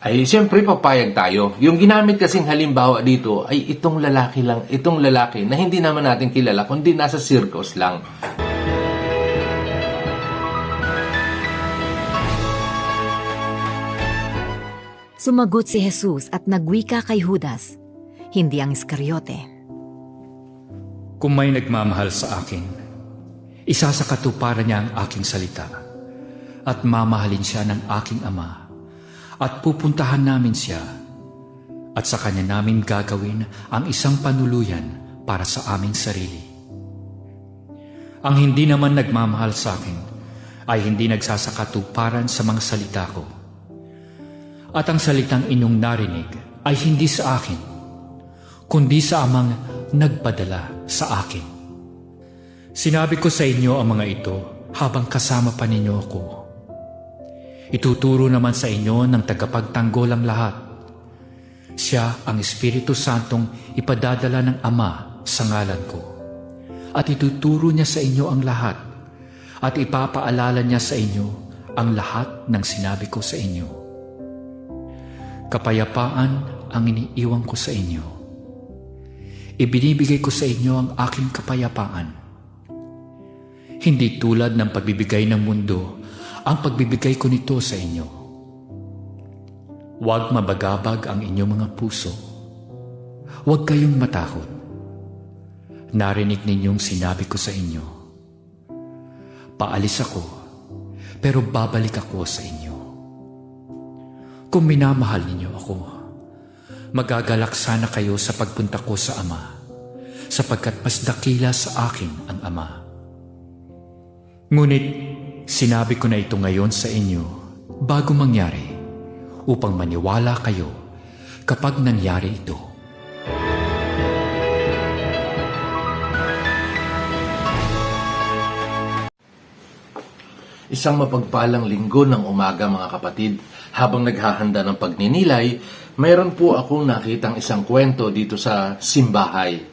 ay siyempre papayag tayo. Yung ginamit kasing halimbawa dito ay itong lalaki lang, itong lalaki na hindi naman natin kilala kundi nasa circus lang. Sumagot si Jesus at nagwika kay Judas, hindi ang Iscariote. Kung may nagmamahal sa akin, isa sa katuparan niya ang aking salita, at mamahalin siya ng aking Ama, at pupuntahan namin siya, at sa kanya namin gagawin ang isang panuluyan para sa aming sarili. Ang hindi naman nagmamahal sa akin ay hindi nagsasakatuparan sa mga salita ko. At ang salitang inyong narinig ay hindi sa akin, kundi sa Amang nagpadala sa akin. Sinabi ko sa inyo ang mga ito habang kasama pa ninyo ako. Ituturo naman sa inyo ng tagapagtanggol ang lahat. Siya ang Espiritu Santong ipadadala ng Ama sa ngalan ko. At ituturo niya sa inyo ang lahat. At ipapaalala niya sa inyo ang lahat ng sinabi ko sa inyo. Kapayapaan ang iniiwan ko sa inyo. Ibinibigay ko sa inyo ang aking kapayapaan. Hindi tulad ng pagbibigay ng mundo ang pagbibigay ko nito sa inyo. Huwag mabagabag ang inyong mga puso. Huwag kayong matakot. Narinig ninyong sinabi ko sa inyo. Paalis ako, pero babalik ako sa inyo. Kung minamahal ninyo ako, magagalak sana kayo sa pagpunta ko sa Ama, sapagkat mas dakila sa akin ang Ama. Ngunit sinabi ko na ito ngayon sa inyo bago mangyari, upang maniwala kayo kapag nangyari ito. Isang mapagpalang linggo ng umaga mga kapatid. Habang naghahanda ng pagninilay, mayroon po akong nakitang isang kwento dito sa simbahay.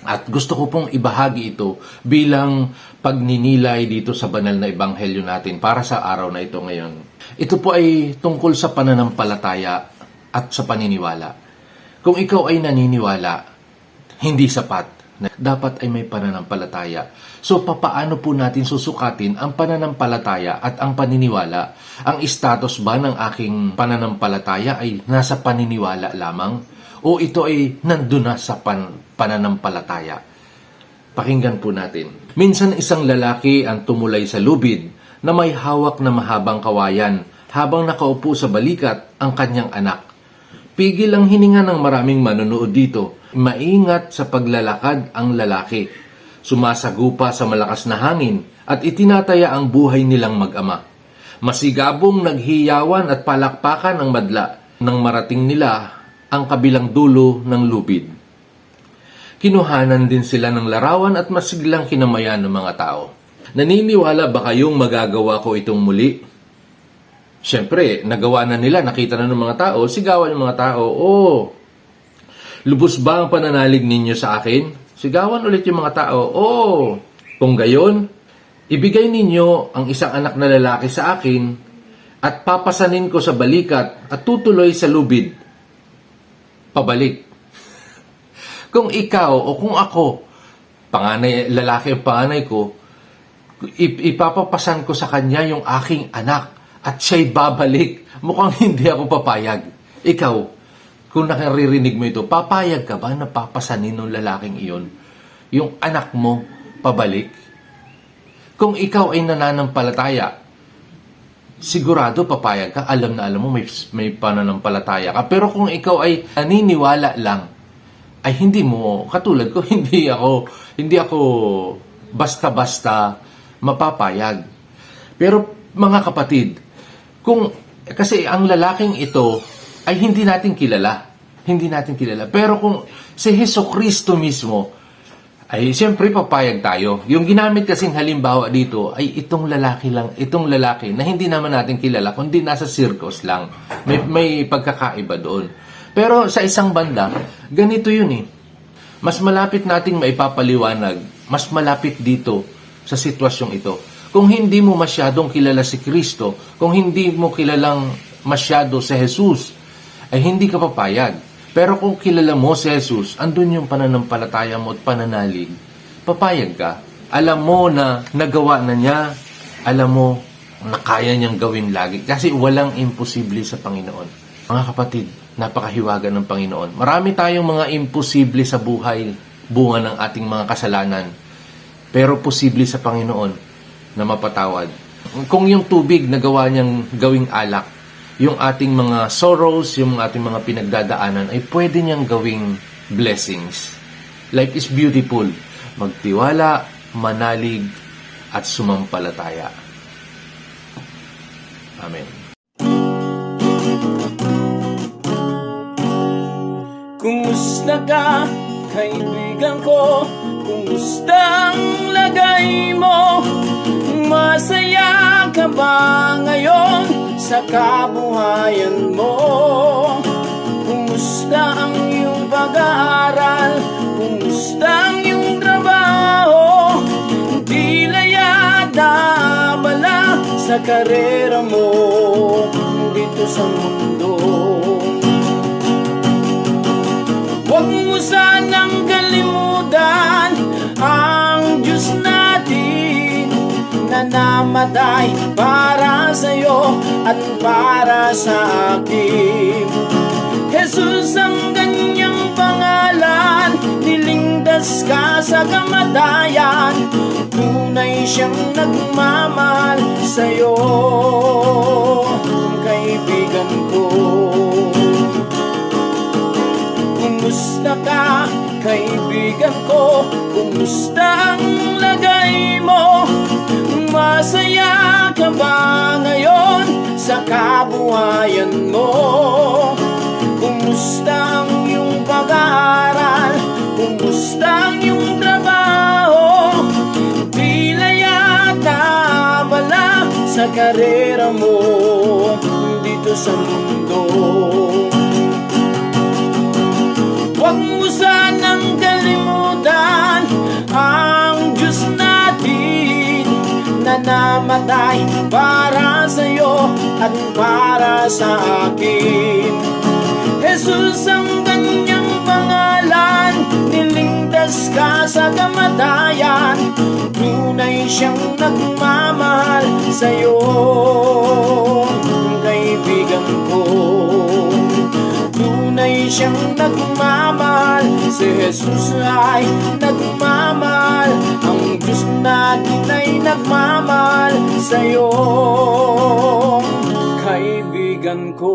At gusto ko pong ibahagi ito bilang pagninilay dito sa banal na ebanghelyo natin para sa araw na ito ngayon. Ito po ay tungkol sa pananampalataya at sa paniniwala. Kung ikaw ay naniniwala, hindi sapat. Dapat ay may pananampalataya. So, papaano po natin susukatin ang pananampalataya at ang paniniwala? Ang status ba ng aking pananampalataya ay nasa paniniwala lamang? O ito ay nandun na sa pananampalataya? Pakinggan po natin. Minsan isang lalaki ang tumulay sa lubid na may hawak na mahabang kawayan habang nakaupo sa balikat ang kanyang anak. Pigil ang hininga ng maraming manonood dito. Maingat sa paglalakad ang lalaki. Sumasagupa sa malakas na hangin at itinataya ang buhay nilang mag-ama. Masigabong naghiyawan at palakpakan ang madla nang marating nila ang kabilang dulo ng lubid. Kinuhanan din sila ng larawan at masiglang kinamayan ng mga tao. Naniniwala ba kayong magagawa ko itong muli? Siyempre, nagawa na nila, nakita na ng mga tao, sigawan ng mga tao, "Oh, lubos ba ang pananalig ninyo sa akin?" Sigawan ulit yung mga tao, "Oh, kung gayon, ibigay ninyo ang isang anak na lalaki sa akin at papasanin ko sa balikat at tutuloy sa lubid. Pabalik." Kung ikaw o kung ako, lalaki ang panganay ko, ipapapasan ko sa kanya yung aking anak at siya'y babalik. Mukhang hindi ako papayag. Ikaw, kung nakaririnig mo ito, papayag ka ba na papasanin ng lalaking iyon yung anak mo pabalik? Kung ikaw ay nananampalataya, sigurado papayag ka. Alam na alam mo may pananampalataya ka. Pero kung ikaw ay naniniwala lang, ay hindi mo, katulad ko, hindi ako basta-basta mapapayag. Pero mga kapatid, kasi ang lalaking ito ay hindi natin kilala. Hindi natin kilala. Pero kung si Hesukristo mismo, ay siyempre papayag tayo. Yung ginamit kasing halimbawa dito ay itong lalaki lang, itong lalaki na hindi naman natin kilala, kundi nasa circus lang. May pagkakaiba doon. Pero sa isang banda, ganito yun eh. Mas malapit nating maipapaliwanag, mas malapit dito sa sitwasyong ito. Kung hindi mo masyadong kilala si Kristo, kung hindi mo kilalang masyado si Jesus, ay hindi ka papayag. Pero kung kilala mo si Jesus, andun yung pananampalataya mo at pananalig, papayag ka. Alam mo na nagawa na niya, alam mo na kaya niyang gawin lagi. Kasi walang imposible sa Panginoon. Mga kapatid, napakahiwaga ng Panginoon. Marami tayong mga imposible sa buhay, bunga ng ating mga kasalanan. Pero posible sa Panginoon na mapatawad. Kung yung tubig na gawa niyang gawing alak, yung ating mga sorrows, yung ating mga pinagdadaanan, ay pwede niyang gawing blessings. Life is beautiful. Magtiwala, manalig, at sumampalataya. Amen. Kumusta ka, kaibigan ko? Kumusta ang lagay mo? Masaya ka ba ngayon sa kabuhayan mo? Kumusta ang iyong pag-aaral? Kumusta ang iyong trabaho? Tila yata abala sa karera mo dito sa mundo. Huwag mo sanang kalimutan ang Diyos natin na namatay para sa'yo at para sa akin. Jesus ang kanyang pangalan, niligtas ka sa kamatayan. Tunay siyang nagmamahal sa'yo, kaibigan ko. Kumusta ka, kaibigan ko? Kumusta ang lagay mo? Masaya ka ba ngayon sa kabuhayan mo? Kumusta ang iyong pag-aaral? Kumusta ang iyong trabaho? Tila yata abala sa karera mo dito sa mundo. Huwag mo sanang kalimutan ang Diyos natin na namatay para sa'yo at para sa akin. Jesus ang kanyang pangalan, niligtas ka sa kamatayan. Tunay siyang nagmamahal sa'yo, kaibigan ko. Tunay siyang nagmamahal, si Jesus ay nagmamahal. Ang Diyos natin ay nagmamahal sa'yo, kaibigan ko.